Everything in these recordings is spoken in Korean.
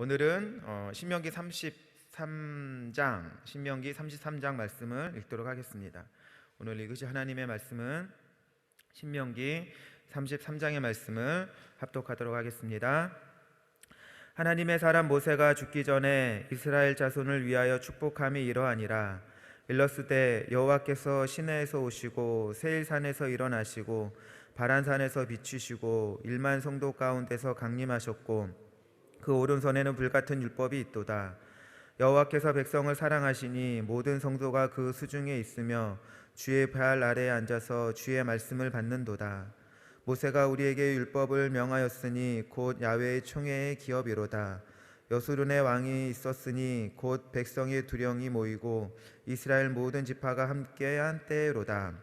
오늘은 신명기 33장 말씀을 읽도록 하겠습니다. 오늘 읽으실 하나님의 말씀은 신명기 33장의 말씀을 합독하도록 하겠습니다. 하나님의 사람 모세가 죽기 전에 이스라엘 자손을 위하여 축복함이 이러하니라. 일러스되 여호와께서 시내에서 오시고 세일산에서 일어나시고 바란산에서 비추시고 1만 성도 가운데서 강림하셨고 그 오른손에는 불같은 율법이 있도다. 여호와께서 백성을 사랑하시니 모든 성도가 그 수중에 있으며 주의 발 아래에 앉아서 주의 말씀을 받는도다. 모세가 우리에게 율법을 명하였으니 곧 야훼의 총회의 기업이로다. 여수룬의 왕이 있었으니 곧 백성의 두령이 모이고 이스라엘 모든 지파가 함께한 때로다.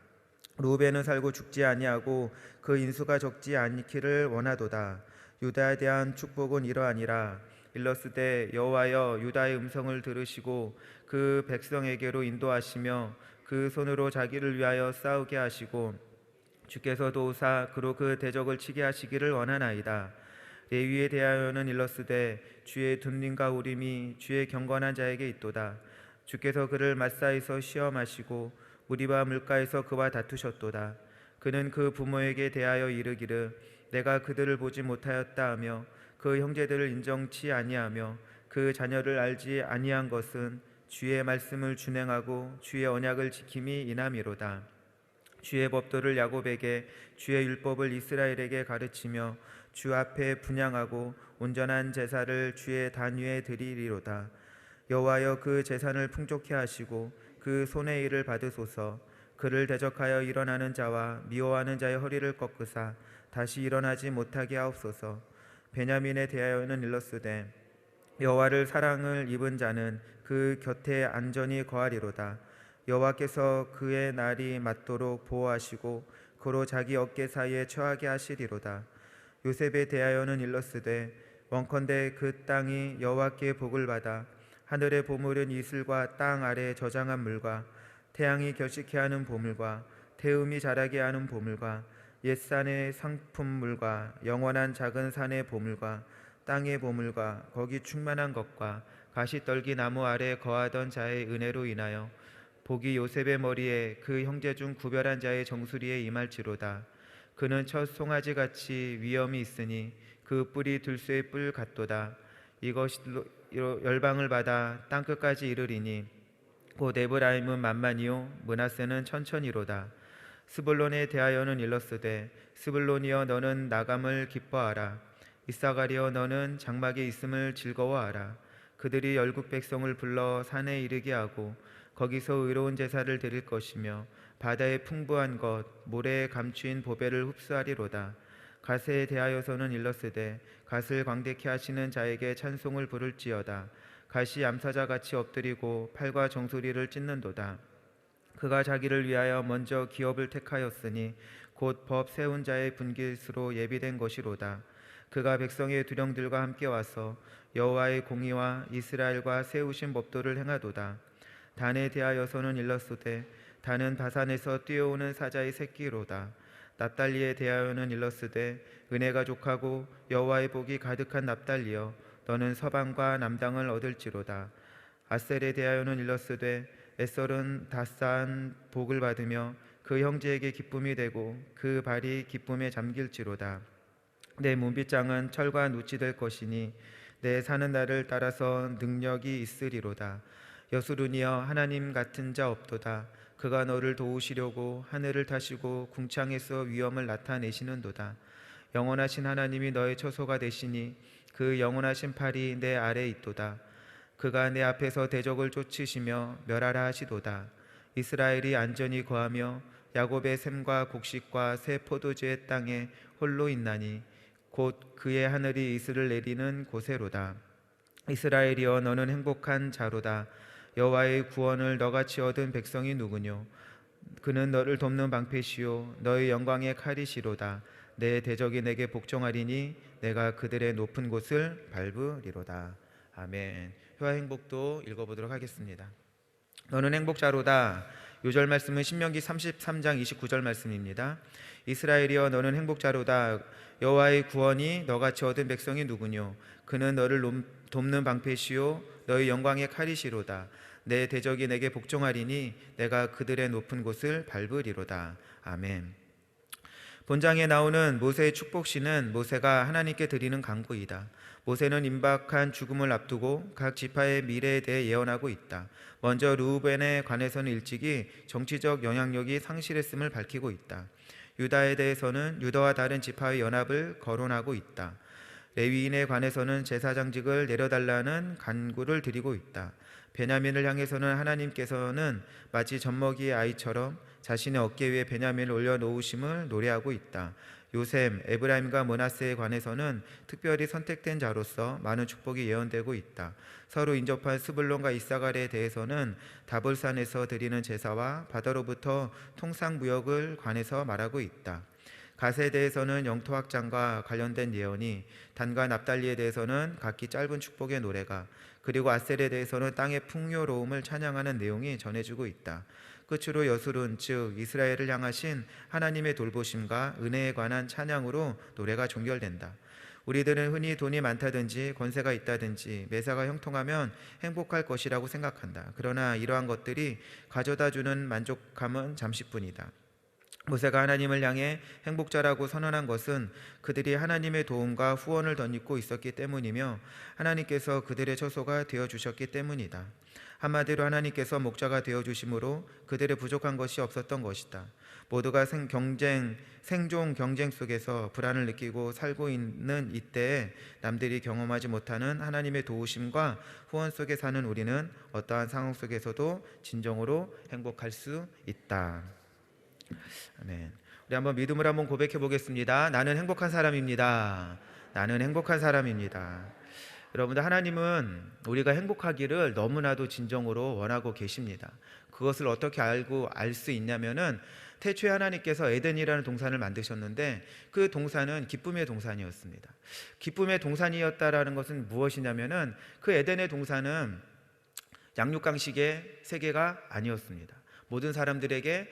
루벤은 살고 죽지 아니하고 그 인수가 적지 않기를 원하도다. 유다에 대한 축복은 이러하니라. 일러스되 여호와여 유다의 음성을 들으시고 그 백성에게로 인도하시며 그 손으로 자기를 위하여 싸우게 하시고 주께서 도우사 그로 그 대적을 치게 하시기를 원하나이다. 레위에 대하여는 일러스되 주의 둠님과 우림이 주의 경건한 자에게 있도다. 주께서 그를 마사에서 시험하시고 무리바 물가에서 그와 다투셨도다. 그는 그 부모에게 대하여 이르기를 내가 그들을 보지 못하였다 하며 그 형제들을 인정치 아니하며 그 자녀를 알지 아니한 것은 주의 말씀을 준행하고 주의 언약을 지킴이 이남이로다. 주의 법도를 야곱에게 주의 율법을 이스라엘에게 가르치며 주 앞에 분향하고 온전한 제사를 주의 단위에 드리리로다. 여호와여 그 제산을 풍족케 하시고 그 손의 일을 받으소서. 그를 대적하여 일어나는 자와 미워하는 자의 허리를 꺾으사 다시 일어나지 못하게 하옵소서. 베냐민에 대하여는 일러스되 여호와를 사랑을 입은 자는 그 곁에 안전히 거하리로다. 여호와께서 그의 날이 맞도록 보호하시고 그로 자기 어깨 사이에 처하게 하시리로다. 요셉에 대하여는 일러스되 원컨대 그 땅이 여호와께 복을 받아 하늘의 보물은 이슬과 땅 아래 저장한 물과 태양이 결식케 하는 보물과 태음이 자라게 하는 보물과 옛산의 상품물과 영원한 작은 산의 보물과 땅의 보물과 거기 충만한 것과 가시떨기 나무 아래 거하던 자의 은혜로 인하여 복이 요셉의 머리에 그 형제 중 구별한 자의 정수리에 임할지로다. 그는 첫 송아지같이 위엄이 있으니 그 뿔이 들소의 뿔 같도다. 이것으로 열방을 받아 땅끝까지 이르리니 곧 에브라임은 만만이요 므낫세는 천천히로다. 스불론에 대하여는 일러스되 스불론이여 너는 나감을 기뻐하라. 이사가리여 너는 장막에 있음을 즐거워하라. 그들이 열국 백성을 불러 산에 이르게 하고 거기서 의로운 제사를 드릴 것이며 바다의 풍부한 것 모래에 감추인 보배를 흡수하리로다. 갓에 대하여서는 일러스되 갓을 광대케 하시는 자에게 찬송을 부를지어다. 갓이 암사자같이 엎드리고 팔과 정수리를 찢는도다. 그가 자기를 위하여 먼저 기업을 택하였으니 곧 법 세운 자의 분깃으로 예비된 것이로다. 그가 백성의 두령들과 함께 와서 여호와의 공의와 이스라엘과 세우신 법도를 행하도다. 단에 대하여서는 일러스되 단은 바산에서 뛰어오는 사자의 새끼로다. 납달리에 대하여는 일러스되 은혜가 족하고 여호와의 복이 가득한 납달리여 너는 서방과 남당을 얻을지로다. 아셀에 대하여는 일러스되 에설은 다싸한 복을 받으며 그 형제에게 기쁨이 되고 그 발이 기쁨에 잠길지로다. 내 문빗장은 철과 놋이 될 것이니 내 사는 날을 따라서 능력이 있으리로다. 여수룬이여 하나님 같은 자 없도다. 그가 너를 도우시려고 하늘을 타시고 궁창에서 위엄을 나타내시는도다. 영원하신 하나님이 너의 처소가 되시니 그 영원하신 팔이 내 아래에 있도다. 그가 내 앞에서 대적을 쫓으시며 멸하라 하시도다. 이스라엘이 안전히 거하며 야곱의 샘과 곡식과 새 포도주의 땅에 홀로 있나니 곧 그의 하늘이 이슬을 내리는 곳에로다. 이스라엘이여 너는 행복한 자로다. 여호와의 구원을 너같이 얻은 백성이 누구뇨? 그는 너를 돕는 방패시요 너의 영광의 칼이시로다. 내 대적이 내게 복종하리니 내가 그들의 높은 곳을 밟으리로다. 아멘. 회화 행복도 읽어보도록 하겠습니다. 너는 행복자로다. 요절 말씀은 신명기 33장 29절 말씀입니다. 이스라엘이여 너는 행복자로다. 여호와의 구원이 너같이 얻은 백성이 누구뇨? 그는 너를 돕는 방패시요 너희 영광의 칼이시로다. 내 대적이 내게 복종하리니 내가 그들의 높은 곳을 밟으리로다. 아멘. 본장에 나오는 모세의 축복시는 모세가 하나님께 드리는 간구이다. 모세는 임박한 죽음을 앞두고 각 지파의 미래에 대해 예언하고 있다. 먼저 르우벤에 관해서는 일찍이 정치적 영향력이 상실했음을 밝히고 있다. 유다에 대해서는 유다와 다른 지파의 연합을 거론하고 있다. 레위인에 관해서는 제사장직을 내려달라는 간구를 드리고 있다. 베냐민을 향해서는 하나님께서는 마치 젖먹이의 아이처럼 자신의 어깨 위에 베냐민을 올려놓으심을 노래하고 있다. 요셈, 에브라임과 므낫세에 관해서는 특별히 선택된 자로서 많은 축복이 예언되고 있다. 서로 인접한 스불론과 이사갈에 대해서는 다볼산에서 드리는 제사와 바다로부터 통상무역을 관해서 말하고 있다. 갓에 대해서는 영토 확장과 관련된 예언이, 단과 납달리에 대해서는 각기 짧은 축복의 노래가, 그리고 아셀에 대해서는 땅의 풍요로움을 찬양하는 내용이 전해지고 있다. 끝으로 여술은 즉 이스라엘을 향하신 하나님의 돌보심과 은혜에 관한 찬양으로 노래가 종결된다. 우리들은 흔히 돈이 많다든지 권세가 있다든지 매사가 형통하면 행복할 것이라고 생각한다. 그러나 이러한 것들이 가져다주는 만족감은 잠시뿐이다. 모세가 하나님을 향해 행복자라고 선언한 것은 그들이 하나님의 도움과 후원을 덧입고 있었기 때문이며 하나님께서 그들의 처소가 되어주셨기 때문이다. 한마디로 하나님께서 목자가 되어주심으로 그들의 부족한 것이 없었던 것이다. 모두가 생존 경쟁 속에서 불안을 느끼고 살고 있는 이때에 남들이 경험하지 못하는 하나님의 도우심과 후원 속에 사는 우리는 어떠한 상황 속에서도 진정으로 행복할 수 있다. 아멘. 우리 한번 믿음을 한번 고백해 보겠습니다. 나는 행복한 사람입니다. 나는 행복한 사람입니다. 여러분들, 하나님은 우리가 행복하기를 너무나도 진정으로 원하고 계십니다. 그것을 어떻게 알 수 있냐면은 태초에 하나님께서 에덴이라는 동산을 만드셨는데 그 동산은 기쁨의 동산이었습니다. 기쁨의 동산이었다라는 것은 무엇이냐면은 그 에덴의 동산은 양육강식의 세계가 아니었습니다. 모든 사람들에게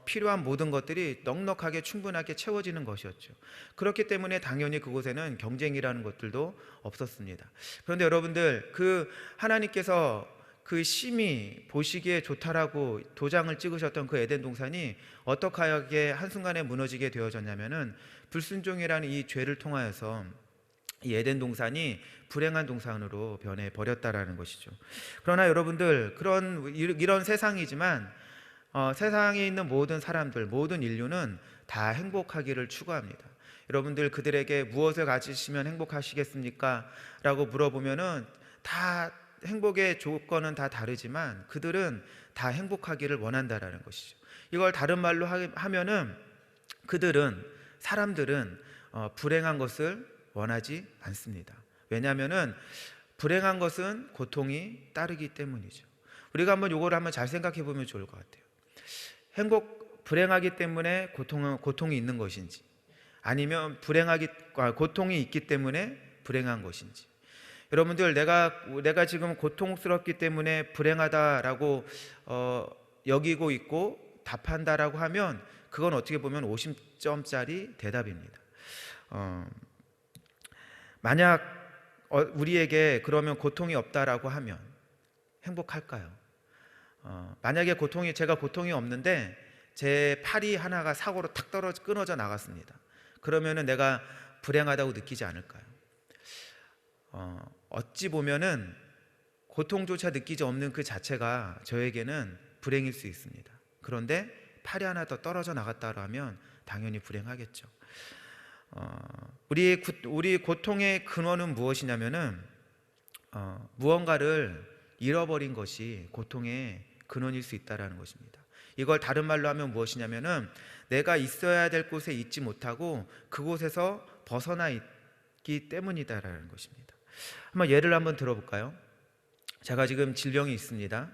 필요한 모든 것들이 넉넉하게 충분하게 채워지는 것이었죠. 그렇기 때문에 당연히 그곳에는 경쟁이라는 것들도 없었습니다. 그런데 여러분들, 그 하나님께서 그 심히 보시기에 좋다라고 도장을 찍으셨던 그 에덴 동산이 어떻게 한순간에 무너지게 되어졌냐면은 불순종이라는 이 죄를 통하여서 이 에덴 동산이 불행한 동산으로 변해 버렸다라는 것이죠. 그러나 여러분들, 이런 세상이지만 세상에 있는 모든 사람들, 모든 인류는 다 행복하기를 추구합니다. 여러분들, 그들에게 무엇을 가지시면 행복하시겠습니까? 라고 물어보면은 다 행복의 조건은 다 다르지만 그들은 다 행복하기를 원한다라는 것이죠. 이걸 다른 말로 하면은 사람들은 불행한 것을 원하지 않습니다. 왜냐하면은 불행한 것은 고통이 따르기 때문이죠. 우리가 이거를 한번 잘 생각해 보면 좋을 것 같아요. 불행하기 때문에 고통이 있는 것인지, 아니면 고통이 있기 때문에 불행한 것인지. 여러분들, 내가 지금 고통스럽기 때문에 불행하다라고 여기고 있고 답한다라고 하면 그건 어떻게 보면 50점짜리 대답입니다. 만약 우리에게 그러면 고통이 없다라고 하면 행복할까요? 만약에 제가 고통이 없는데 제 팔이 하나가 사고로 탁 끊어져 나갔습니다. 그러면은 내가 불행하다고 느끼지 않을까요? 어찌 보면은 고통조차 느끼지 없는 그 자체가 저에게는 불행일 수 있습니다. 그런데 팔이 하나 더 떨어져 나갔다고 하면 당연히 불행하겠죠. 우리 고통의 근원은 무엇이냐면은 무언가를 잃어버린 것이 고통의 근원일 수 있다라는 것입니다. 이걸 다른 말로 하면 무엇이냐면은 내가 있어야 될 곳에 있지 못하고 그곳에서 벗어나 있기 때문이다라는 것입니다. 예를 들어볼까요? 제가 지금 질병이 있습니다.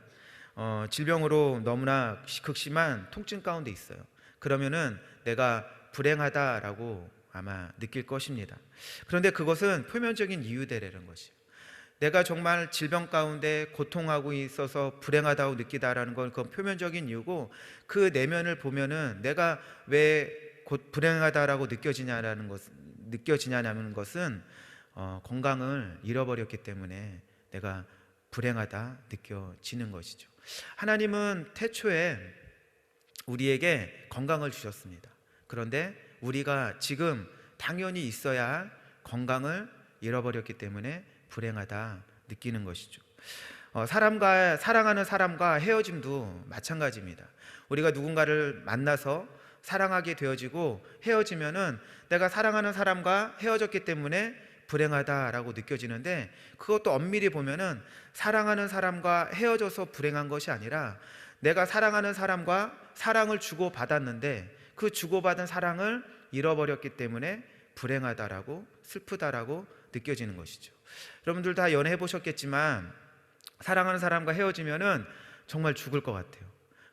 질병으로 너무나 극심한 통증 가운데 있어요. 그러면은 내가 불행하다라고 아마 느낄 것입니다. 그런데 그것은 표면적인 이유대라는 것이에요. 내가 정말 질병 가운데 고통하고 있어서 불행하다고 느끼다라는 건 그건 표면적인 이유고, 그 내면을 보면은 내가 왜 불행하다라고 느껴지냐는 것은 건강을 잃어버렸기 때문에 내가 불행하다 느껴지는 것이죠. 하나님은 태초에 우리에게 건강을 주셨습니다. 그런데 우리가 지금 당연히 있어야 할 건강을 잃어버렸기 때문에 불행하다 느끼는 것이죠. 사랑하는 사람과 헤어짐도 마찬가지입니다. 우리가 누군가를 만나서 사랑하게 되어지고 헤어지면은 내가 사랑하는 사람과 헤어졌기 때문에 불행하다라고 느껴지는데, 그것도 엄밀히 보면은 사랑하는 사람과 헤어져서 불행한 것이 아니라 내가 사랑하는 사람과 사랑을 주고받았는데 그 주고받은 사랑을 잃어버렸기 때문에 불행하다라고, 슬프다라고 느껴지는 것이죠. 여러분들 다 연애해 보셨겠지만 사랑하는 사람과 헤어지면은 정말 죽을 것 같아요.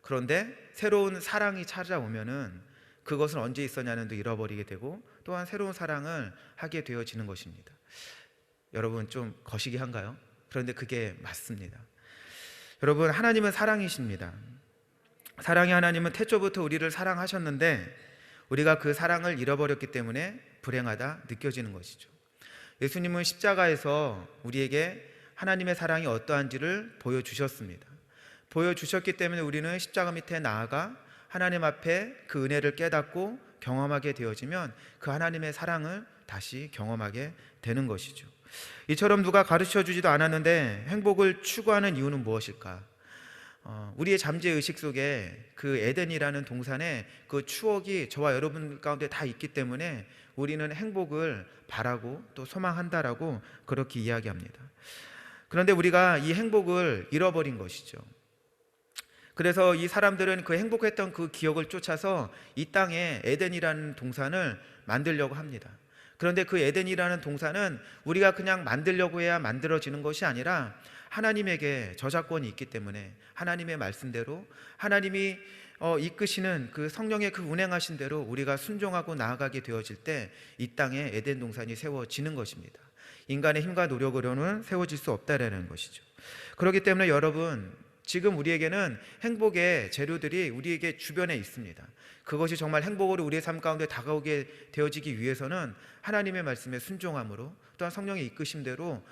그런데 새로운 사랑이 찾아오면은 그것은 언제 있었냐는 도 잃어버리게 되고 또한 새로운 사랑을 하게 되어지는 것입니다. 여러분 좀 거시기한가요? 그런데 그게 맞습니다. 여러분, 하나님은 사랑이십니다. 사랑의 하나님은 태초부터 우리를 사랑하셨는데 우리가 그 사랑을 잃어버렸기 때문에 불행하다 느껴지는 것이죠. 예수님은 십자가에서 우리에게 하나님의 사랑이 어떠한지를 보여주셨습니다. 보여주셨기 때문에 우리는 십자가 밑에 나아가 하나님 앞에 그 은혜를 깨닫고 경험하게 되어지면 그 하나님의 사랑을 다시 경험하게 되는 것이죠. 이처럼 누가 가르쳐 주지도 않았는데 행복을 추구하는 이유는 무엇일까? 우리의 잠재의식 속에 그 에덴이라는 동산에 그 추억이 저와 여러분 가운데 다 있기 때문에 우리는 행복을 바라고 또 소망한다라고 그렇게 이야기합니다. 그런데 우리가 이 행복을 잃어버린 것이죠. 그래서 이 사람들은 그 행복했던 그 기억을 쫓아서 이 땅에 에덴이라는 동산을 만들려고 합니다. 그런데 그 에덴이라는 동산은 우리가 그냥 만들려고 해야 만들어지는 것이 아니라 하나님에게 저작권이 있기 때문에 하나님의 말씀대로 하나님이 이끄시는 그 성령의 그 운행하신 대로 우리가 순종하고 나아가게 되어질 때 이 땅에 에덴 동산이 세워지는 것입니다. 인간의 힘과 노력으로는 세워질 수 없다라는 것이죠. 그렇기 때문에 여러분, 지금 우리에게는 행복의 재료들이 우리에게 주변에 있습니다. 그것이 정말 행복으로 우리의 삶 가운데 다가오게 되어지기 위해서는 하나님의 말씀에 순종함으로 또한 성령의 이끄심대로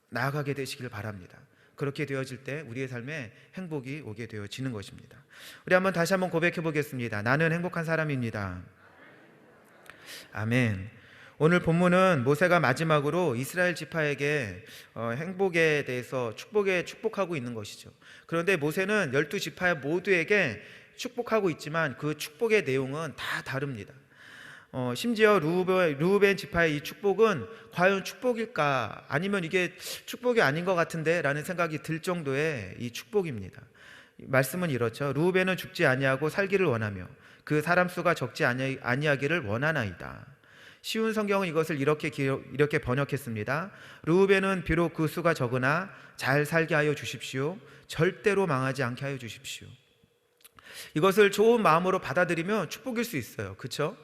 나아가게 되시길 바랍니다. 그렇게 되어질 때 우리의 삶에 행복이 오게 되어지는 것입니다. 우리 다시 한번 고백해 보겠습니다. 나는 행복한 사람입니다. 아멘. 오늘 본문은 모세가 마지막으로 이스라엘 지파에게 행복에 대해서 축복하고 있는 것이죠. 그런데 모세는 12지파 모두에게 축복하고 있지만 그 축복의 내용은 다 다릅니다. 심지어 르우벤 지파의 이 축복은 과연 축복일까? 아니면 이게 축복이 아닌 것 같은데? 라는 생각이 들 정도의 이 축복입니다. 말씀은 이렇죠. 르우벤은 죽지 아니하고 살기를 원하며 그 사람 수가 적지 아니하기를 원하나이다. 쉬운 성경은 이것을 이렇게 번역했습니다. 르우벤은 비록 그 수가 적으나 잘 살게 하여 주십시오. 절대로 망하지 않게 하여 주십시오. 이것을 좋은 마음으로 받아들이면 축복일 수 있어요. 그렇죠?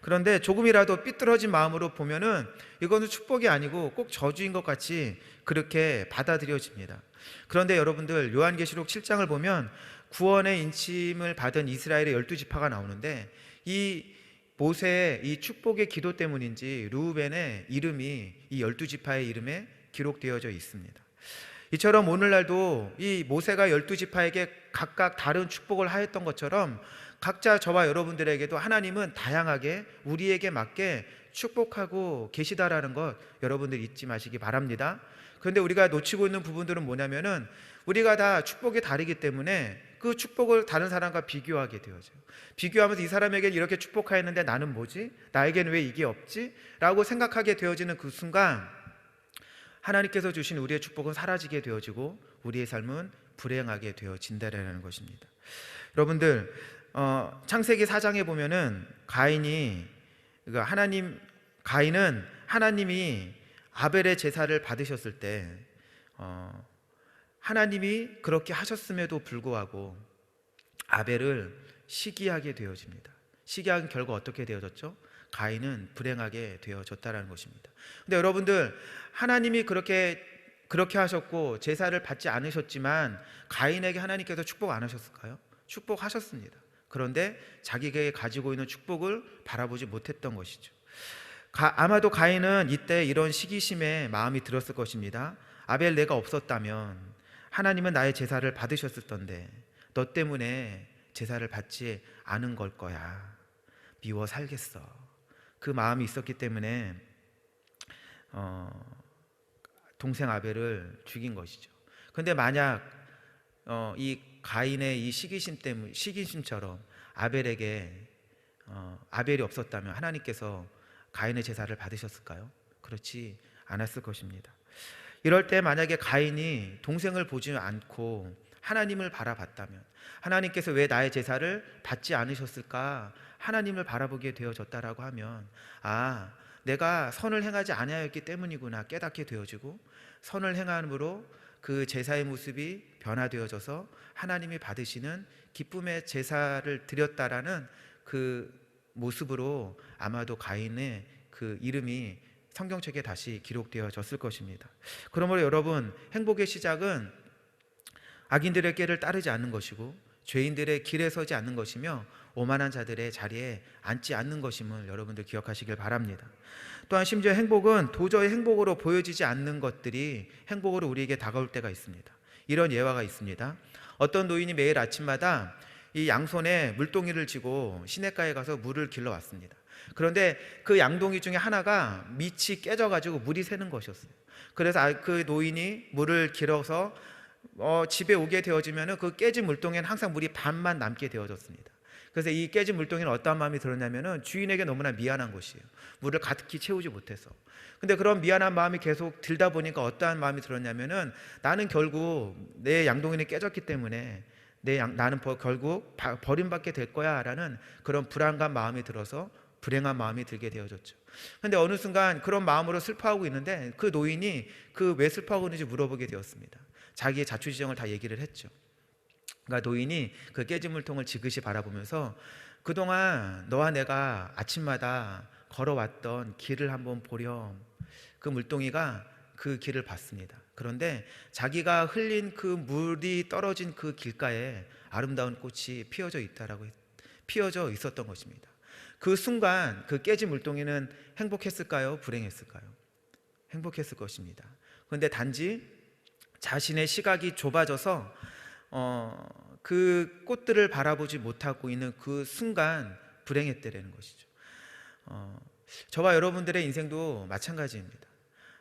그런데 조금이라도 삐뚤어진 마음으로 보면은 이거는 축복이 아니고 꼭 저주인 것 같이 그렇게 받아들여집니다. 그런데 여러분들, 요한계시록 7장을 보면 구원의 인침을 받은 이스라엘의 12지파가 나오는데 이 모세의 이 축복의 기도 때문인지 르우벤의 이름이 이 12지파의 이름에 기록되어져 있습니다. 이처럼 오늘날도 이 모세가 12지파에게 각각 다른 축복을 하였던 것처럼 각자 저와 여러분들에게도 하나님은 다양하게 우리에게 맞게 축복하고 계시다라는 것 여러분들 잊지 마시기 바랍니다. 그런데 우리가 놓치고 있는 부분들은 뭐냐면은 우리가 다 축복이 다르기 때문에 그 축복을 다른 사람과 비교하게 되어져요. 비교하면서 이 사람에게는 이렇게 축복하였는데 나는 뭐지? 나에게는 왜 이게 없지? 라고 생각하게 되어지는 그 순간 하나님께서 주신 우리의 축복은 사라지게 되어지고 우리의 삶은 불행하게 되어진다라는 것입니다. 여러분들, 창세기 4장에 보면은 가인은 하나님이 아벨의 제사를 받으셨을 때 하나님이 그렇게 하셨음에도 불구하고 아벨을 시기하게 되어집니다. 시기한 결과 어떻게 되어졌죠? 가인은 불행하게 되어졌다라는 것입니다. 근데 여러분들, 하나님이 그렇게 하셨고 제사를 받지 않으셨지만 가인에게 하나님께서 축복 안 하셨을까요? 축복하셨습니다. 그런데 자기가 가지고 있는 축복을 바라보지 못했던 것이죠. 아마도 가인은 이때 이런 시기심에 마음이 들었을 것입니다. 아벨 내가 없었다면 하나님은 나의 제사를 받으셨을 텐데 너 때문에 제사를 받지 않은 걸 거야. 미워 살겠어. 그 마음이 있었기 때문에 동생 아벨을 죽인 것이죠. 근데 만약 이 가인의 이 시기심처럼 아벨이 없었다면 하나님께서 가인의 제사를 받으셨을까요? 그렇지 않았을 것입니다. 이럴 때 만약에 가인이 동생을 보지 않고 하나님을 바라봤다면, 하나님께서 왜 나의 제사를 받지 않으셨을까 하나님을 바라보게 되어졌다라고 하면, 내가 선을 행하지 아니하였기 때문이구나 깨닫게 되어지고, 선을 행함으로 그 제사의 모습이 변화되어져서 하나님이 받으시는 기쁨의 제사를 드렸다라는 그 모습으로 아마도 가인의 그 이름이 성경책에 다시 기록되어졌을 것입니다. 그러므로 여러분, 행복의 시작은 악인들의 길을 따르지 않는 것이고 죄인들의 길에 서지 않는 것이며 오만한 자들의 자리에 앉지 않는 것임을 여러분들 기억하시길 바랍니다. 또한 심지어 행복은 도저히 행복으로 보여지지 않는 것들이 행복으로 우리에게 다가올 때가 있습니다. 이런 예화가 있습니다. 어떤 노인이 매일 아침마다 이 양손에 물동이를 쥐고 시냇가에 가서 물을 길러 왔습니다. 그런데 그 양동이 중에 하나가 밑이 깨져가지고 물이 새는 것이었어요. 그래서 그 노인이 물을 길어서 집에 오게 되어지면 그 깨진 물동에는 항상 물이 반만 남게 되어졌습니다. 그래서 이 깨진 물동이는 어떠한 마음이 들었냐면 주인에게 너무나 미안한 것이에요. 물을 가득히 채우지 못해서. 근데 그런 미안한 마음이 계속 들다 보니까 어떠한 마음이 들었냐면은 나는 결국 내 양동이는 깨졌기 때문에 나는 결국 버림받게 될 거야 라는 그런 불안감 마음이 들어서 불행한 마음이 들게 되어졌죠. 근데 어느 순간 그런 마음으로 슬퍼하고 있는데 그 노인이 왜 슬퍼하고 있는지 물어보게 되었습니다. 자기의 자초지정을 다 얘기를 했죠. 그러니까 노인이 그 깨진 물통을 지그시 바라보면서 그동안 너와 내가 아침마다 걸어왔던 길을 한번 보렴. 그 물동이가 그 길을 봤습니다. 그런데 자기가 흘린 그 물이 떨어진 그 길가에 아름다운 꽃이 피어져 있었던 것입니다. 그 순간 그 깨진 물동이는 행복했을까요? 불행했을까요? 행복했을 것입니다. 그런데 단지 자신의 시각이 좁아져서 그 꽃들을 바라보지 못하고 있는 그 순간 불행했다는 것이죠. 저와 여러분들의 인생도 마찬가지입니다.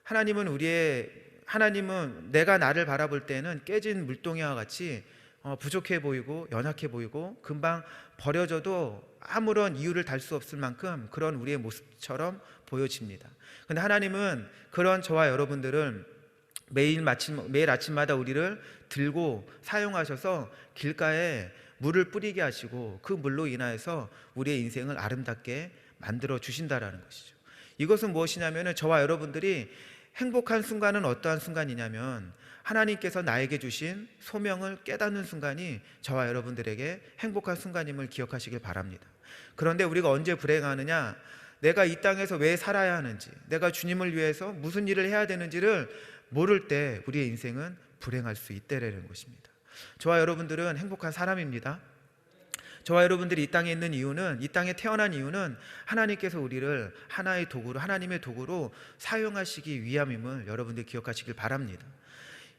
하나님은 내가 나를 바라볼 때는 깨진 물동이와 같이 부족해 보이고 연약해 보이고 금방 버려져도 아무런 이유를 달 수 없을 만큼 그런 우리의 모습처럼 보여집니다. 그런데 하나님은 그런 저와 여러분들을 매일 아침마다 우리를 들고 사용하셔서 길가에 물을 뿌리게 하시고 그 물로 인하여서 우리의 인생을 아름답게 만들어 주신다라는 것이죠. 이것은 무엇이냐면 저와 여러분들이 행복한 순간은 어떠한 순간이냐면 하나님께서 나에게 주신 소명을 깨닫는 순간이 저와 여러분들에게 행복한 순간임을 기억하시길 바랍니다. 그런데 우리가 언제 불행하느냐? 내가 이 땅에서 왜 살아야 하는지, 내가 주님을 위해서 무슨 일을 해야 되는지를 모를 때 우리의 인생은 불행할 수 있다라는 것입니다. 저와 여러분들은 행복한 사람입니다. 저와 여러분들이 이 땅에 있는 이유는, 이 땅에 태어난 이유는 하나님께서 우리를 하나님의 도구로 사용하시기 위함임을 여러분들이 기억하시길 바랍니다.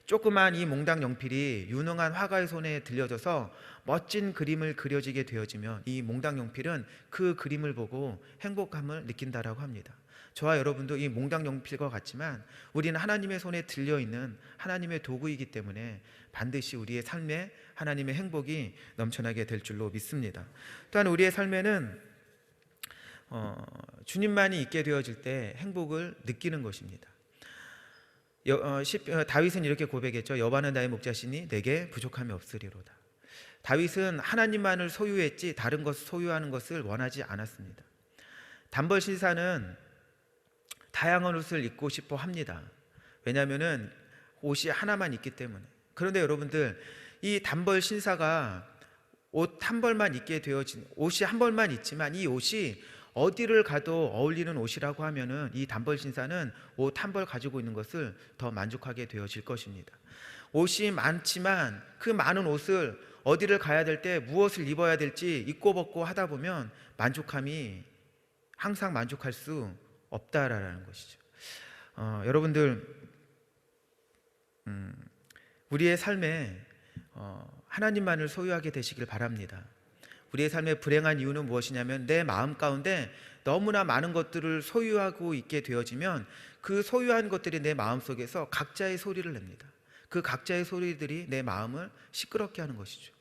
조그만 이 몽당 연필이 유능한 화가의 손에 들려져서 멋진 그림을 그려지게 되어지면 이 몽당 연필은 그 그림을 보고 행복함을 느낀다라고 합니다. 저와 여러분도 이 몽당 연필과 같지만 우리는 하나님의 손에 들려있는 하나님의 도구이기 때문에 반드시 우리의 삶에 하나님의 행복이 넘쳐나게 될 줄로 믿습니다. 또한 우리의 삶에는 주님만이 있게 되어질 때 행복을 느끼는 것입니다. 다윗은 이렇게 고백했죠. 여호와는 나의 목자시니 내게 부족함이 없으리로다. 다윗은 하나님만을 소유했지 다른 것을 소유하는 것을 원하지 않았습니다. 단벌 신사는 다양한 옷을 입고 싶어 합니다. 왜냐하면 옷이 하나만 있기 때문에. 그런데 여러분들, 이 단벌 신사가 옷 한 벌만 입게 되어진, 옷이 한 벌만 있지만 이 옷이 어디를 가도 어울리는 옷이라고 하면은 이 단벌 신사는 옷 한 벌 가지고 있는 것을 더 만족하게 되어질 것입니다. 옷이 많지만 그 많은 옷을 어디를 가야 될 때 무엇을 입어야 될지 입고 벗고 하다 보면 항상 만족할 수 없다라는 것이죠. 여러분들 우리의 삶에 하나님만을 소유하게 되시길 바랍니다. 우리의 삶의 불행한 이유는 무엇이냐면 내 마음 가운데 너무나 많은 것들을 소유하고 있게 되어지면 그 소유한 것들이 내 마음 속에서 각자의 소리를 냅니다. 그 각자의 소리들이 내 마음을 시끄럽게 하는 것이죠.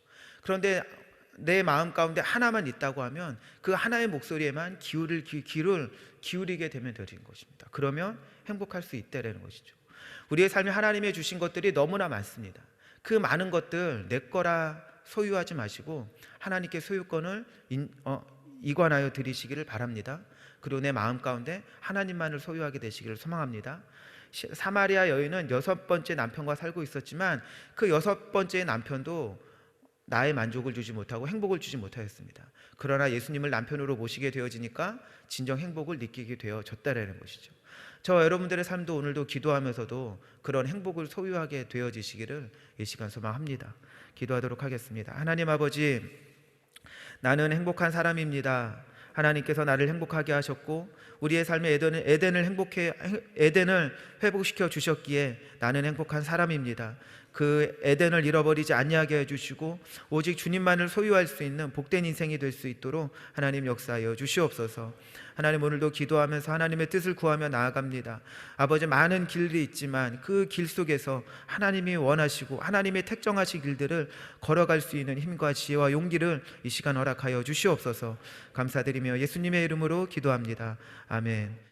그런데 내 마음 가운데 하나만 있다고 하면 그 하나의 목소리에만 귀를 기울이게 되면 되는 것입니다. 그러면 행복할 수 있다라는 것이죠. 우리의 삶에 하나님이 주신 것들이 너무나 많습니다. 그 많은 것들 내 거라 소유하지 마시고 하나님께 소유권을 이관하여 드리시기를 바랍니다. 그리고 내 마음 가운데 하나님만을 소유하게 되시기를 소망합니다. 사마리아 여인은 6번째 남편과 살고 있었지만 그 6번째 남편도 나의 만족을 주지 못하고 행복을 주지 못하였습니다. 그러나 예수님을 남편으로 모시게 되어지니까 진정 행복을 느끼게 되어졌다라는 것이죠. 저 여러분들의 삶도 오늘도 기도하면서도 그런 행복을 소유하게 되어지시기를 이 시간 소망합니다. 기도하도록 하겠습니다. 하나님 아버지, 나는 행복한 사람입니다. 하나님께서 나를 행복하게 하셨고 우리의 삶의 에덴을 회복시켜 주셨기에 나는 행복한 사람입니다. 그 에덴을 잃어버리지 아니하게 해주시고 오직 주님만을 소유할 수 있는 복된 인생이 될 수 있도록 하나님 역사하여 주시옵소서. 하나님, 오늘도 기도하면서 하나님의 뜻을 구하며 나아갑니다. 아버지, 많은 길이 있지만 그 길 속에서 하나님이 원하시고 하나님의 택정하신 길들을 걸어갈 수 있는 힘과 지혜와 용기를 이 시간 허락하여 주시옵소서. 감사드리며 예수님의 이름으로 기도합니다. 아멘.